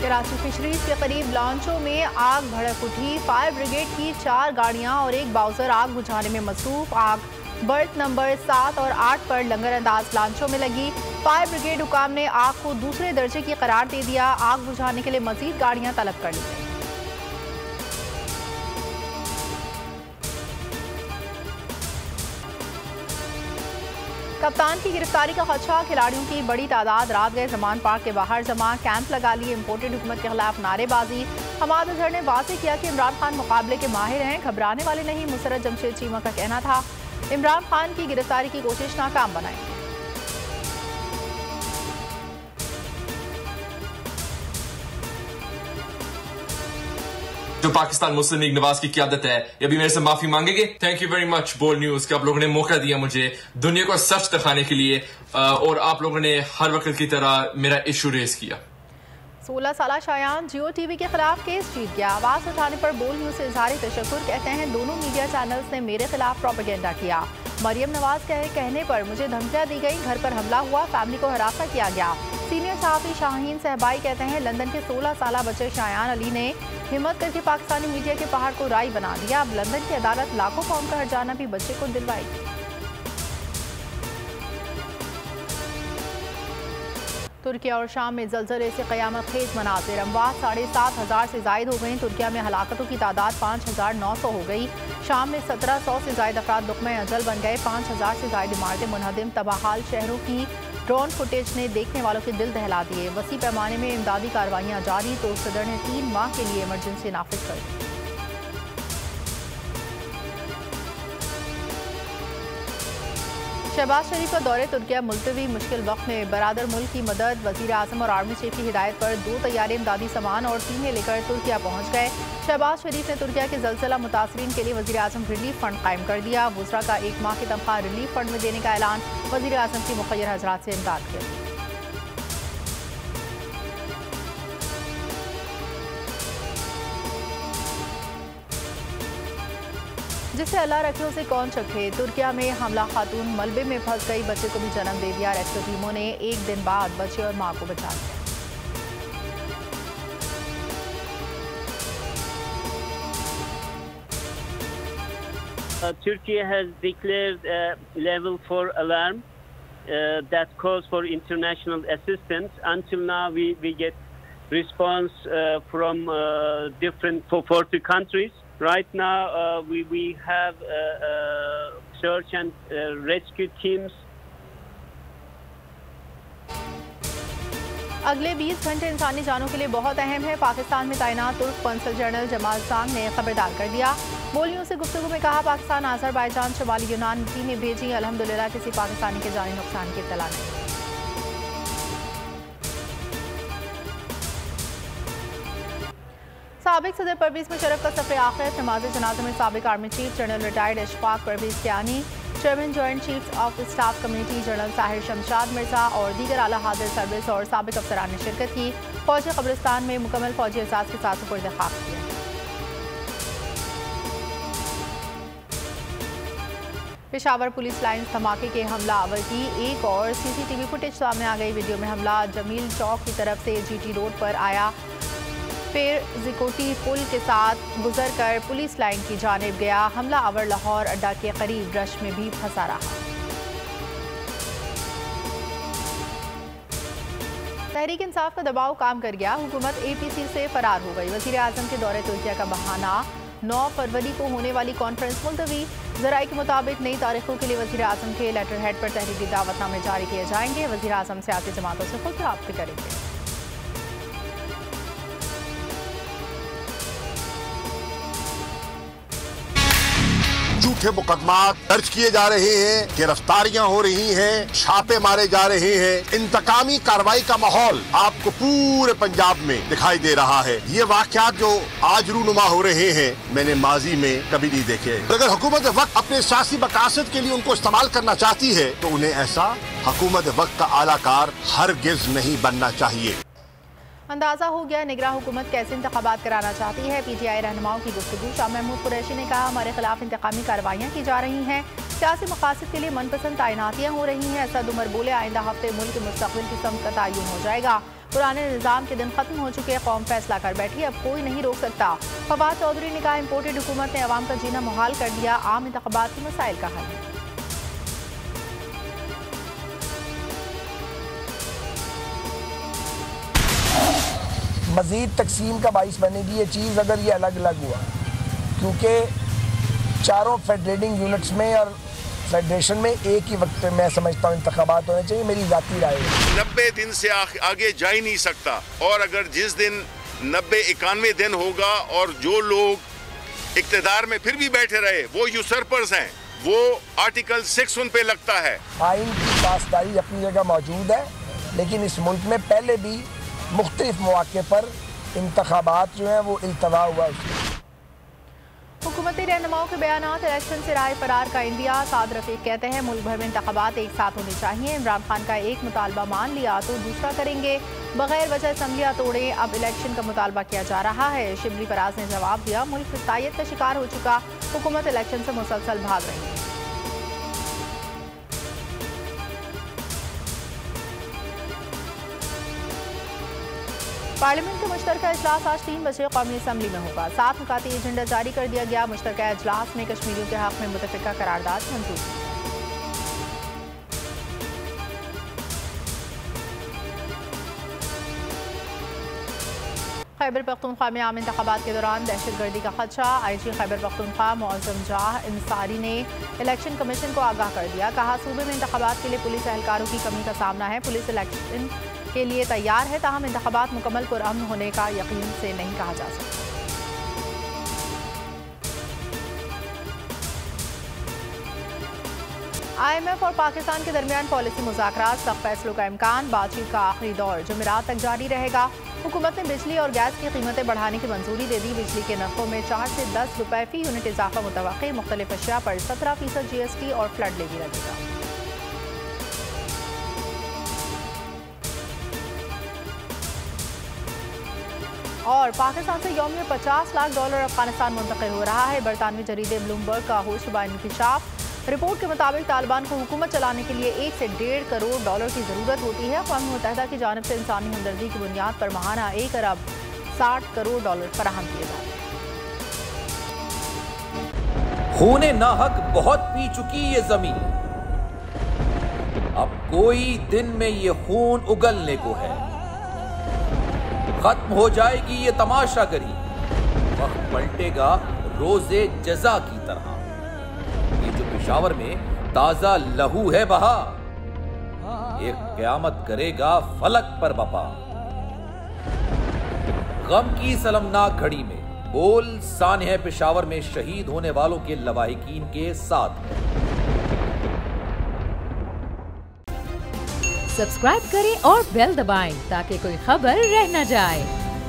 Karachi fisheries के करीब लॉन्चों में आग भड़क उठी। फायर ब्रिगेड की 4 गाड़ियां और एक बाउजर आग बुझाने में मसरूफ। आग बर्थ नंबर 7 और 8 पर लंगर अंदाज लॉन्चों में लगी। फायर ब्रिगेड हुकाम ने आग को दूसरे दर्जे की करार दे दिया। आग बुझाने के लिए मजीद गाड़ियां तलब कर ली गई। कप्तान की गिरफ्तारी का खदशा। खिलाड़ियों की बड़ी तादाद रात गए जमान पार्क के बाहर जमा। कैंप लगा लिए। इम्पोर्टेड हुकूमत के खिलाफ नारेबाजी। हमाद अजहर ने वाज़ेह किया कि इमरान खान मुकाबले के माहिर हैं, घबराने वाले नहीं। मुसर्रत जमशेद चीमा का कहना था इमरान खान की गिरफ्तारी की कोशिश नाकाम बनाएंगे। जो पाकिस्तान मुस्लिम लीग नवाज की क़यादत है, ये भी मेरे से माफी मांगेंगे। Thank you very much bold news कि आप लोगों ने मौका दिया मुझे दुनिया को सच दिखाने के लिए, और आप लोगों ने हर वक्त की तरह मेरा इशू रेज किया। 16 साला शायान जियो टीवी के खिलाफ केस जीत गया। आवाज उठाने पर बोल्ड न्यूज से इजहार तशक्कुर। कहते हैं दोनों मीडिया चैनल्स ने मेरे खिलाफ प्रोपेगेंडा किया। मरियम नवाज कहने पर मुझे धमकियां दी गई। घर पर हमला हुआ। फैमिली को हरासा किया गया। सीनियर सहाफ़ी शाहीन सहबाई कहते हैं लंदन के 16 साला बच्चे शायान अली ने हिम्मत करके पाकिस्तानी मीडिया के पहाड़ को राई बना दिया। अब लंदन की अदालत लाखों पाउंड का हर्जाना भी बच्चे को दिलवाएगी। तुर्किया और शाम में जलजले से क़यामत खेज मनाजिर। अमवात 7,500 से जायद हो गई। तुर्किया में हलाकतों की तादाद 5,900 हो गई। शाम में 1700 से जायद अफराद दुख्मे अजल बन गए। 5,000 से जायद इमारतें मुनहदिम। तबाहाल शहरों की ड्रोन फुटेज ने देखने वालों के दिल दहला दिए। वसी पैमाने में इमदादी कार्रवाइयाँ जारी। तो सदर ने 3 माह के लिए इमरजेंसी नाफिज कर दी। शहबाज शरीफ का दौरे तुर्किया मुलतवी। मुश्किल वक्त में बरादर मुल्क की मदद। वज़ीर आज़म और आर्मी चीफ की हिदायत पर 2 तैयारे इमदादी सामान और टीमें लेकर तुर्किया पहुँच गए। शहबाज शरीफ ने तुर्किया के ज़लज़ला मुतासरीन के लिए वज़ीर आज़म रिलीफ फंड कायम कर दिया। वुज़रा का 1 माह की तनख्वाह रिलीफ फंड में देने का ऐलान। वज़ीर आज़म की मुखय्यर हज़रात से इमदाद किया। जिसे अल्लाह रखे उसे कौन चखे। तुर्किया में हमला खातून मलबे में फंस गई। बच्चे को भी जन्म दे दिया। रेस्क्यू टीमों ने 1 दिन बाद बच्चे और मां को बचा लिया। Turkey has declared level 4 alarm that calls for international assistance. Until now, we get response from different 40 countries. Right now, we have search and rescue teams. अगले 20 घंटे इंसानी जानों के लिए बहुत अहम है। पाकिस्तान में तैनात तुर्क कौंसल जनरल जमाल सांग ने खबरदार कर दिया। बोलियों से गुफ्तगू में कहा पाकिस्तान आज़रबाईजान शुमाली यूनान टीमें भेजी। अल्हम्दुलिल्लाह किसी पाकिस्तानी के जानी नुकसान की इत्तला नहीं। साबिक सदर परवेज मुशर्रफ का सफ़र आखिरत। नमाज जनाजा में साबिक army chief general retired Ishfaq Parvez Kayani, chairman joint chief of staff community general Sahir Shamshad Mirza और दीगर आला हाजिर सर्विस और साबिक अफसरान ने शिरकत की। फौजी कब्रिस्तान में मुकम्मल फौजी एहसास के साथ सुपुर्द खाक किया। पेशावर पुलिस लाइन्स धमाके के हमला आवर की एक और CCTV फुटेज सामने आ गई। वीडियो में हमला जमील चौक की तरफ से GT रोड पर आया, फिर जिकोटी पुल के साथ गुजर कर पुलिस लाइन की जानिब गया। हमला आवर लाहौर अड्डा के करीब रश में भी फंसा रहा। तहरीक इंसाफ का दबाव काम कर गया। हुकूमत APC से फरार हो गई। वज़ीर आज़म के दौरे तुर्किया का बहाना। 9 फरवरी को होने वाली कॉन्फ्रेंस मुलतवी। ज़राए के मुताबिक नई तारीखों के लिए वज़ीर आज़म के लेटर हेड पर तहरीरी दावतनामे जारी किए जाएंगे। वज़ीर आज़म सियासी जमातों से खुद रब्ता करेंगे। झूठे मुकदमात दर्ज किए जा रहे हैं, गिरफ्तारियां हो रही हैं, छापे मारे जा रहे हैं। इंतकामी कार्रवाई का माहौल आपको पूरे पंजाब में दिखाई दे रहा है। ये वाकयात जो आज रूनुमा हो रहे हैं मैंने माजी में कभी नहीं देखे। अगर हुकूमत वक्त अपने सियासी मकासद के लिए उनको इस्तेमाल करना चाहती है तो उन्हें ऐसा हुकूमत वक्त का आलाकार हरगिज नहीं बनना चाहिए। अंदाजा हो गया निगरान हुकूमत कैसे इंतखाबात कराना चाहती है। PTI रहनुमाओं की गुफ्तगू। शाह महमूद कुरैशी ने कहा हमारे खिलाफ इंतकामी कार्रवाइयाँ की जा रही हैं। सियासी मकासद के लिए मनपसंद तैनातियाँ हो रही हैं। असद उमर बोले आइंदा हफ्ते मुल्क के मुस्तकबिल की समत का तयन हो जाएगा। पुराने निज़ाम के दिन खत्म हो चुके, कौम फैसला कर बैठी, अब कोई नहीं रोक सकता। फवाद चौधरी ने कहा, इम्पोर्टेड हुकूमत ने अवाम का जीना मुहाल कर दिया, आम इंतखाबात के मसाइल का हल है। मज़ीद तकसीम का बाइस बनेगी ये चीज़ अगर ये अलग अलग हुआ, क्योंकि चारों फेडरेटिंग यूनिट्स में और फेडरेशन में एक ही वक्त पे मैं समझता हूँ इंतखाबात होने चाहिए, मेरी ज़ाती राय है। 90 दिन से आगे जा ही नहीं सकता, और अगर जिस दिन 90-91 दिन होगा और जो लोग इक़्तिदार में फिर भी बैठे रहे वो यूसर्पर्स हैं, वो आर्टिकल 6 उन पे लगता है। आइन की पासदारी अपनी जगह मौजूद है, लेकिन इस मुल्क में पहले भी मुख्तलिफ मौके पर इंतखाबात जो हैं वो इल्तवा हुआ। हुकूमती रहनुमाओं के बयानात इलेक्शन से राय फरार का इंडिया। साद रफीक कहते हैं, मुल्क भर में इंतखाबात एक साथ होने चाहिए। इमरान खान का एक मुतालबा मान लिया तो दूसरा करेंगे, बगैर वजह असम्बलियाँ तोड़े, अब इलेक्शन का मुतालबा किया जा रहा है। शिबली फराज ने जवाब दिया, मुल्क फिस्तायत का शिकार हो चुका, हुकूमत इलेक्शन से मुसलसल भाग रही है। पार्लियामेंट का मुश्तरका इजलास आज 3 बजे कौमी असम्बली में होगा। 7 नुकाती एजेंडा जारी कर दिया गया। मुश्तरका इजलास में कश्मीरियों के हक में मुतफ़िका करारदाद मंजूर। खैबर पख्तूनख्वा में आम इंतखाबात के दौरान दहशतगर्दी का खदशा। IG खैबर पख्तूनख्वा मुअज़्ज़म जाह इंसारी ने इलेक्शन कमीशन को आगाह कर दिया। कहा, सूबे में इंतखाबात के लिए पुलिस एहलकारों की कमी का सामना है। पुलिस इलेक्शन के लिए तैयार है, ताहम इंतखाबात मुकम्मल पुरअमन होने का यकीन से नहीं कहा जा सकता। IMF और पाकिस्तान के दरमियान पॉलिसी मुज़ाकरात, सख्त फैसलों का इम्कान। बातचीत का आखिरी दौर जुमेरात तक जारी रहेगा। हुकूमत ने बिजली और गैस की कीमतें बढ़ाने की मंजूरी दे दी। बिजली के नरखों में 4 से 10 रुपए फी यूनिट इजाफा मुतवक्की। मुख्तलिफ अशिया पर 17% GST और फ्लड लेवी लगेगा। और पाकिस्तान से यौमिया $50 लाख अफगानिस्तान मुंतकिल हो रहा है। बरतानवी जरीदे ब्लूमबर्ग का होशरुबा इंकशाफ। रिपोर्ट के मुताबिक तालिबान को हुकूमत चलाने के लिए $1 से $1.5 करोड़ की ज़रूरत होती है। अक़वाम मुत्तहिदा की जानिब से इंसानी हमदर्दी की बुनियाद पर माहाना $1 अरब 60 करोड़ फराहम किए जाते हैं। खूने नाहक बहुत पी चुकी ये जमीन, अब कोई दिन में ये खून उगलने को है। खत्म हो जाएगी ये तमाशागरी, वक्त पलटेगा रोजे जजा की तरह। ये जो पेशावर में ताजा लहू है बहा, एक क़यामत करेगा फलक पर बपा। गम की सलमनाक घड़ी में बोल सानह पेशावर में शहीद होने वालों के लवाहिकीन के साथ है। सब्सक्राइब करें और बेल दबाएं ताकि कोई खबर रह न जाए।